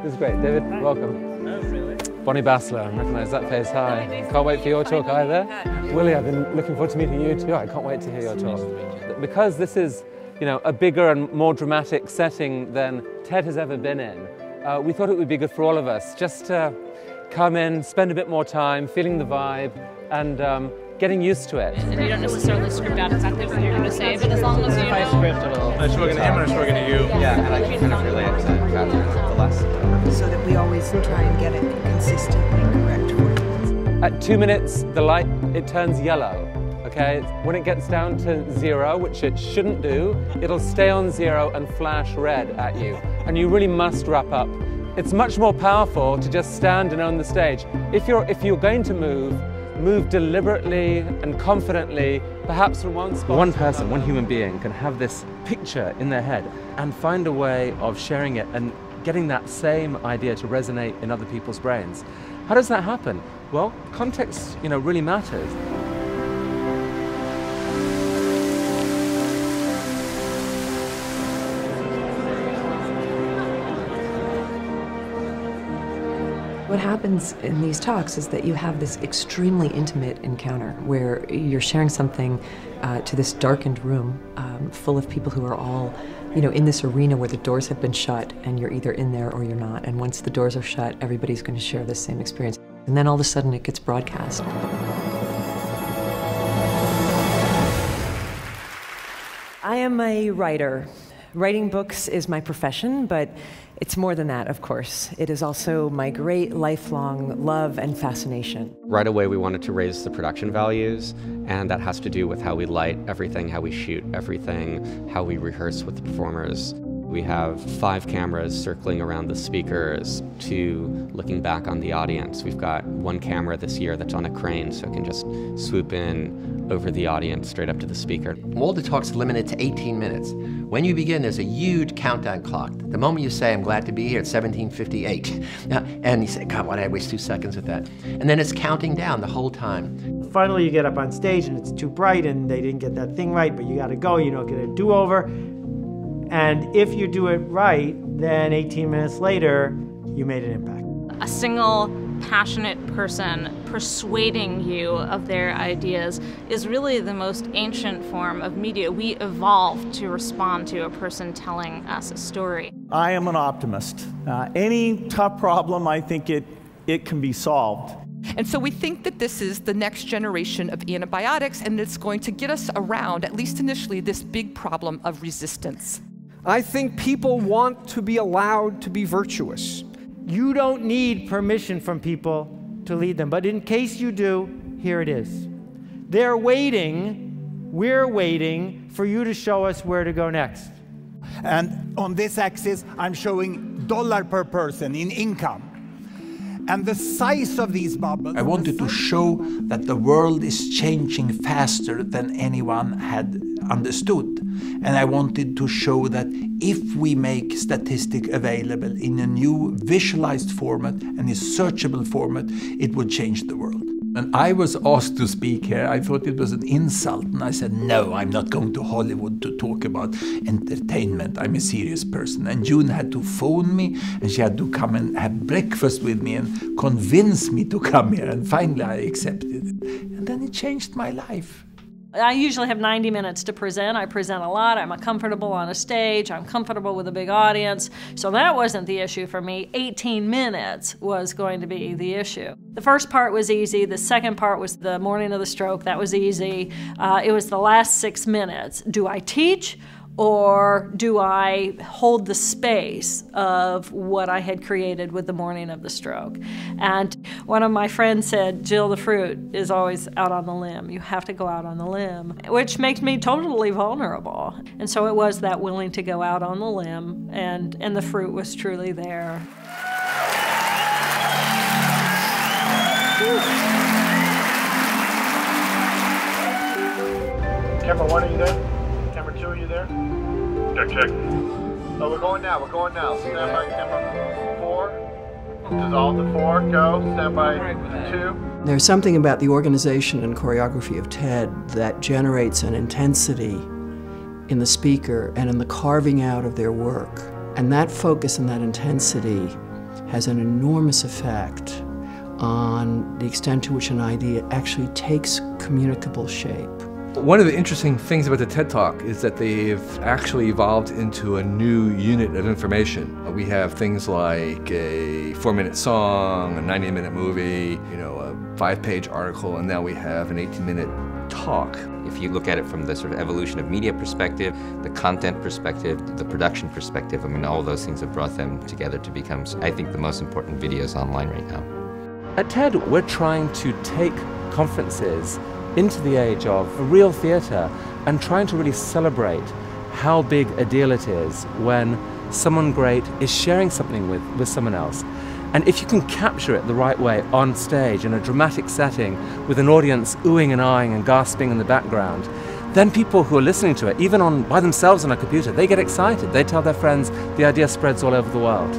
This is great. David, welcome. Oh, really? Bonnie Bassler, I recognise that face. Hi. Can't wait for your talk either. Willie, I've been looking forward to meeting you too. I can't wait to hear your talk. Because this is, you know, a bigger and more dramatic setting than TED has ever been in, we thought it would be good for all of us just to come in, spend a bit more time, feeling the vibe, and getting used to it. And you don't necessarily script out exactly what you're going to say, but as long as you know. I script it all. I spoken to him and I spoken to you. Yeah, and I can kind of relate to Catherine the less. So that we always try and get it consistently correct for you. At 2 minutes, the light, it turns yellow. Okay, when it gets down to 0, which it shouldn't do, it'll stay on 0 and flash red at you. And you really must wrap up. It's much more powerful to just stand and own the stage. If you're going to move deliberately and confidently, perhaps from one spot. One person, one human being can have this picture in their head and find a way of sharing it and getting that same idea to resonate in other people's brains. How does that happen? Well, context, really matters. What happens in these talks is that you have this extremely intimate encounter where you're sharing something to this darkened room full of people who are all, in this arena where the doors have been shut and you're either in there or you're not. And once the doors are shut, everybody's going to share this same experience. And then all of a sudden it gets broadcast. I am a writer. Writing books is my profession, but it's more than that, of course. It is also my great lifelong love and fascination. Right away, we wanted to raise the production values, and that has to do with how we light everything, how we shoot everything, how we rehearse with the performers. We have 5 cameras circling around the speakers, 2 looking back on the audience. We've got 1 camera this year that's on a crane, so it can just swoop in over the audience straight up to the speaker. All the talks are limited to 18 minutes. When you begin, there's a huge countdown clock. The moment you say, I'm glad to be here, it's 17:58. And you say, God, why did I waste 2 seconds with that? And then it's counting down the whole time. Finally, you get up on stage and it's too bright and they didn't get that thing right, but you got to go, you don't get a do-over. And if you do it right, then 18 minutes later, you made an impact. A single passionate person persuading you of their ideas is really the most ancient form of media. We evolved to respond to a person telling us a story. I am an optimist. Any tough problem, I think it can be solved. And so we think that this is the next generation of antibiotics, and it's going to get us around, at least initially, this big problem of resistance. I think people want to be allowed to be virtuous. You don't need permission from people to lead them, but in case you do, here it is. They're waiting, we're waiting for you to show us where to go next. And on this axis, I'm showing dollar per person in income. And the size of these bubbles... I wanted to show that the world is changing faster than anyone had understood. And I wanted to show that if we make statistics available in a new visualized format and a searchable format, it would change the world. And I was asked to speak here. I thought it was an insult. And I said, no, I'm not going to Hollywood to talk about entertainment. I'm a serious person. And June had to phone me, and she had to come and have breakfast with me and convince me to come here. And finally, I accepted it. And then it changed my life. I usually have 90 minutes to present. I present a lot. I'm comfortable on a stage. I'm comfortable with a big audience. So that wasn't the issue for me. 18 minutes was going to be the issue. The first part was easy. The second part was the morning of the stroke. That was easy. It was the last 6 minutes. Do I teach? Or do I hold the space of what I had created with the morning of the stroke? And one of my friends said, Jill, the fruit is always out on the limb. You have to go out on the limb, which makes me totally vulnerable. And so it was that willing to go out on the limb, and the fruit was truly there. Camera 1, are you there? Camera 2, are you there? Check. Oh, we're going now. Stand by camera 4. Dissolve to 4. Go. Stand by 2. There's something about the organization and choreography of TED that generates an intensity in the speaker and in the carving out of their work. And that focus and that intensity has an enormous effect on the extent to which an idea actually takes communicable shape. One of the interesting things about the TED Talk is that they've actually evolved into a new unit of information. We have things like a 4-minute song, a 90-minute movie, a 5-page article, and now we have an 18-minute talk. If you look at it from the sort of evolution of media perspective, the content perspective, the production perspective, I mean, all of those things have brought them together to become, I think, the most important videos online right now. At TED, we're trying to take conferences into the age of real theatre and trying to really celebrate how big a deal it is when someone great is sharing something with someone else. And if you can capture it the right way on stage in a dramatic setting with an audience oohing and aahing and gasping in the background, then people who are listening to it, even by themselves on a computer, they get excited. They tell their friends, the idea spreads all over the world.